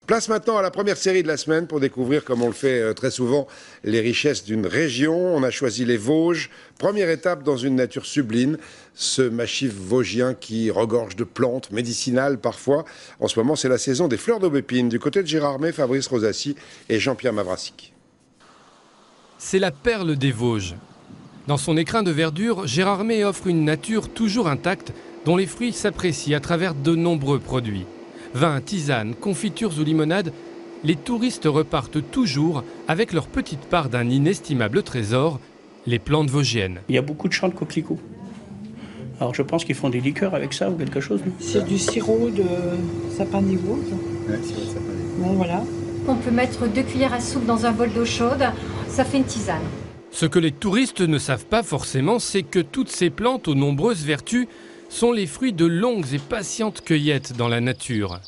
Place maintenant à la première série de la semaine pour découvrir, comme on le fait très souvent, les richesses d'une région. On a choisi les Vosges, première étape dans une nature sublime, ce massif vosgien qui regorge de plantes médicinales parfois. En ce moment, c'est la saison des fleurs d'aubépine. Du côté de Gérardmer, Fabrice Rosassi et Jean-Pierre Mavrassic. C'est la perle des Vosges. Dans son écrin de verdure, Gérardmer offre une nature toujours intacte dont les fruits s'apprécient à travers de nombreux produits. Vins, tisanes, confitures ou limonades, les touristes repartent toujours avec leur petite part d'un inestimable trésor, les plantes vosgiennes. Il y a beaucoup de champs de coquelicots. Alors je pense qu'ils font des liqueurs avec ça ou quelque chose. C'est du sirop de sapin-des Vosges. Ouais, sirop de sapin-des. Bon, voilà. On peut mettre 2 cuillères à soupe dans un bol d'eau chaude, ça fait une tisane. Ce que les touristes ne savent pas forcément, c'est que toutes ces plantes aux nombreuses vertus sont les fruits de longues et patientes cueillettes dans la nature.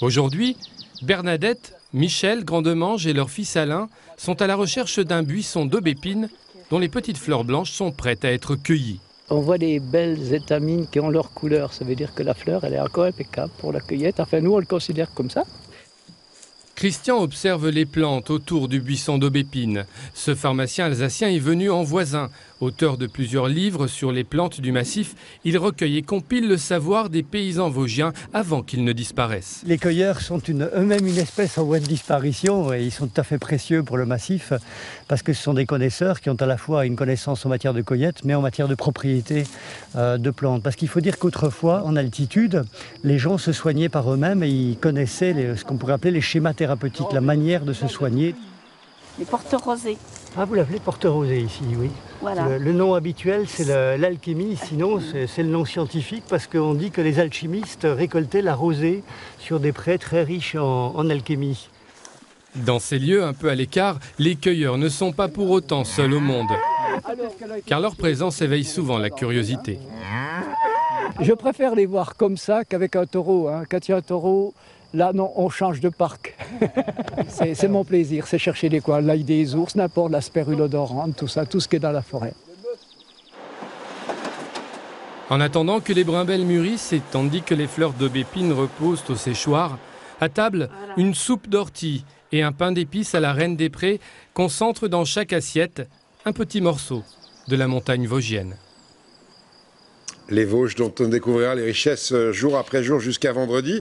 Aujourd'hui, Bernadette, Michel, Grandemange et leur fils Alain sont à la recherche d'un buisson d'aubépine dont les petites fleurs blanches sont prêtes à être cueillies. On voit les belles étamines qui ont leur couleur, ça veut dire que la fleur elle est encore impeccable pour la cueillette. Enfin nous on le considère comme ça. Christian observe les plantes autour du buisson d'aubépine. Ce pharmacien alsacien est venu en voisin. Auteur de plusieurs livres sur les plantes du massif, il recueille et compile le savoir des paysans vosgiens avant qu'ils ne disparaissent. Les cueilleurs sont eux-mêmes une espèce en voie de disparition et ils sont tout à fait précieux pour le massif parce que ce sont des connaisseurs qui ont à la fois une connaissance en matière de cueillette mais en matière de propriété de plantes. Parce qu'il faut dire qu'autrefois, en altitude, les gens se soignaient par eux-mêmes et ils connaissaient ce qu'on pourrait appeler les schémas thérapeutiques, la manière de se soigner. Les porte-rosées. Ah, vous l'appelez porte-rosée ici, oui. Voilà. Le nom habituel, c'est l'alchimie, sinon c'est le nom scientifique parce qu'on dit que les alchimistes récoltaient la rosée sur des prés très riches en alchimie. Dans ces lieux un peu à l'écart, les cueilleurs ne sont pas pour autant seuls au monde, car leur présence éveille souvent la curiosité. Je préfère les voir comme ça qu'avec un taureau. Quand il y a un taureau, là non, on change de parc. C'est mon plaisir, c'est chercher des quoi, l'ail des ours, n'importe, la spérulodorante, tout ça, tout ce qui est dans la forêt. En attendant que les brimelles mûrissent et tandis que les fleurs d'aubépine reposent au séchoir, à table, une soupe d'ortie et un pain d'épices à la reine des prés concentrent dans chaque assiette un petit morceau de la montagne vosgienne. Les Vosges dont on découvrira les richesses jour après jour jusqu'à vendredi.